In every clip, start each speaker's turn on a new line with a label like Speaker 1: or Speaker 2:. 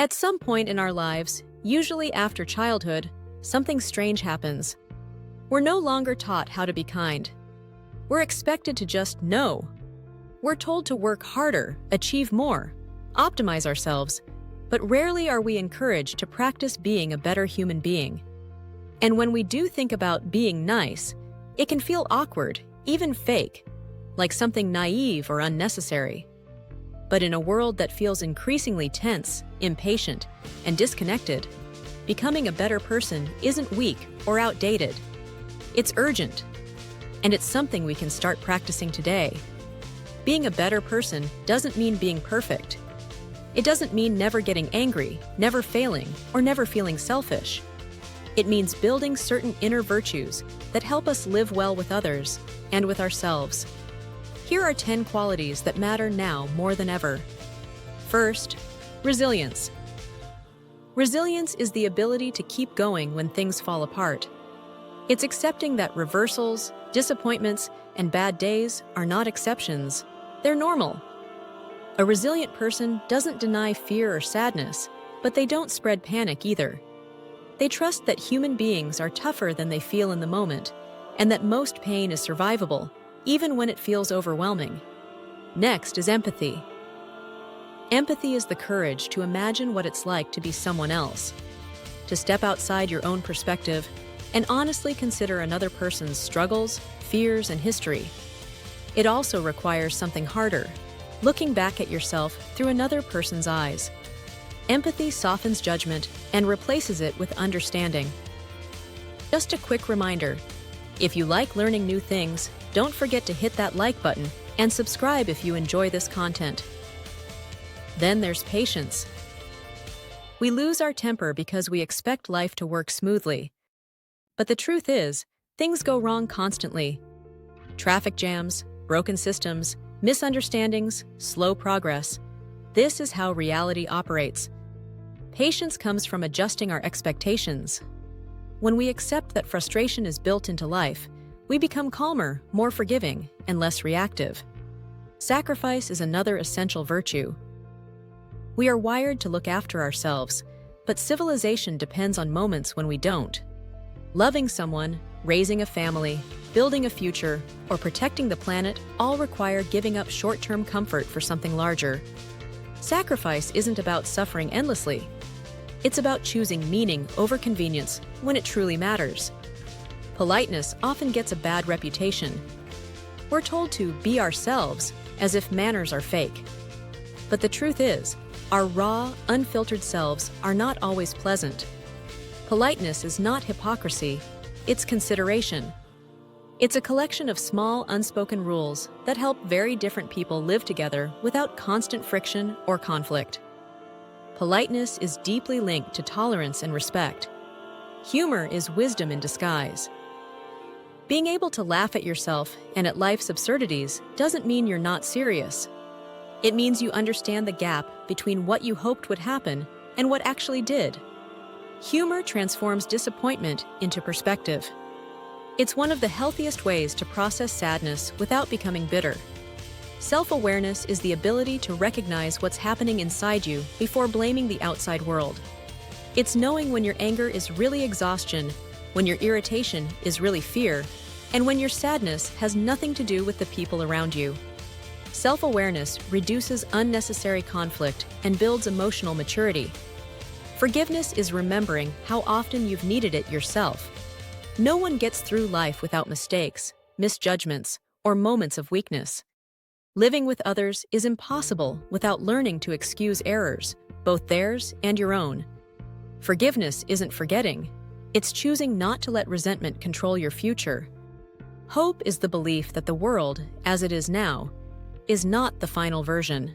Speaker 1: At some point in our lives, usually after childhood, something strange happens. We're no longer taught how to be kind. We're expected to just know. We're told to work harder, achieve more, optimize ourselves, but rarely are we encouraged to practice being a better human being. And when we do think about being nice, it can feel awkward, even fake, like something naive or unnecessary. But in a world that feels increasingly tense, impatient, and disconnected, becoming a better person isn't weak or outdated. It's urgent, and it's something we can start practicing today. Being a better person doesn't mean being perfect. It doesn't mean never getting angry, never failing, or never feeling selfish. It means building certain inner virtues that help us live well with others and with ourselves. Here are 10 qualities that matter now more than ever. First, resilience. Resilience is the ability to keep going when things fall apart. It's accepting that reversals, disappointments, and bad days are not exceptions. They're normal. A resilient person doesn't deny fear or sadness, but they don't spread panic either. They trust that human beings are tougher than they feel in the moment, and that most pain is survivable, even when it feels overwhelming. Next is empathy. Empathy is the courage to imagine what it's like to be someone else, to step outside your own perspective and honestly consider another person's struggles, fears, and history. It also requires something harder, looking back at yourself through another person's eyes. Empathy softens judgment and replaces it with understanding. Just a quick reminder, if you like learning new things, don't forget to hit that like button and subscribe if you enjoy this content. Then there's patience. We lose our temper because we expect life to work smoothly. But the truth is, things go wrong constantly. Traffic jams, broken systems, misunderstandings, slow progress. This is how reality operates. Patience comes from adjusting our expectations. When we accept that frustration is built into life, we become calmer, more forgiving, and less reactive. Sacrifice is another essential virtue. We are wired to look after ourselves, but civilization depends on moments when we don't. Loving someone, raising a family, building a future, or protecting the planet all require giving up short-term comfort for something larger. Sacrifice isn't about suffering endlessly. It's about choosing meaning over convenience when it truly matters. Politeness often gets a bad reputation. We're told to be ourselves as if manners are fake. But the truth is, our raw, unfiltered selves are not always pleasant. Politeness is not hypocrisy, it's consideration. It's a collection of small, unspoken rules that help very different people live together without constant friction or conflict. Politeness is deeply linked to tolerance and respect. Humor is wisdom in disguise. Being able to laugh at yourself and at life's absurdities doesn't mean you're not serious. It means you understand the gap between what you hoped would happen and what actually did. Humor transforms disappointment into perspective. It's one of the healthiest ways to process sadness without becoming bitter. Self-awareness is the ability to recognize what's happening inside you before blaming the outside world. It's knowing when your anger is really exhaustion, when your irritation is really fear, and when your sadness has nothing to do with the people around you. Self-awareness reduces unnecessary conflict and builds emotional maturity. Forgiveness is remembering how often you've needed it yourself. No one gets through life without mistakes, misjudgments, or moments of weakness. Living with others is impossible without learning to excuse errors, both theirs and your own. Forgiveness isn't forgetting. It's choosing not to let resentment control your future. Hope is the belief that the world, as it is now, is not the final version.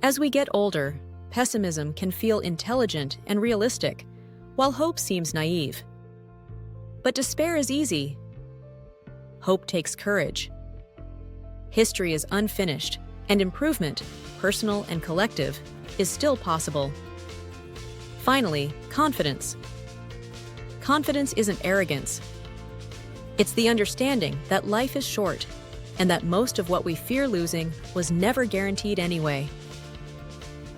Speaker 1: As we get older, pessimism can feel intelligent and realistic, while hope seems naive. But despair is easy. Hope takes courage. History is unfinished, and improvement, personal and collective, is still possible. Finally, confidence. Confidence isn't arrogance. It's the understanding that life is short, and that most of what we fear losing was never guaranteed anyway.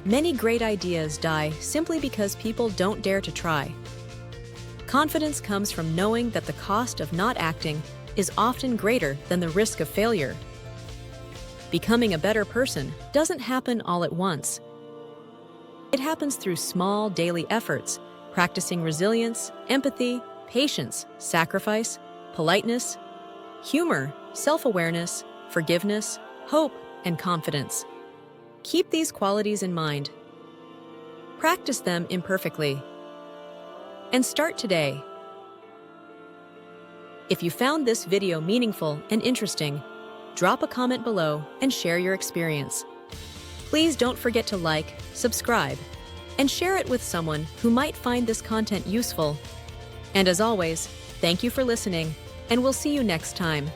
Speaker 1: Many great ideas die simply because people don't dare to try. Confidence comes from knowing that the cost of not acting is often greater than the risk of failure. Becoming a better person doesn't happen all at once. It happens through small daily efforts, practicing resilience, empathy, patience, sacrifice, politeness, humor, self-awareness, forgiveness, hope, and confidence. Keep these qualities in mind. Practice them imperfectly. And start today. If you found this video meaningful and interesting, drop a comment below and share your experience. Please don't forget to like, subscribe, and share it with someone who might find this content useful. And as always, thank you for listening, and we'll see you next time.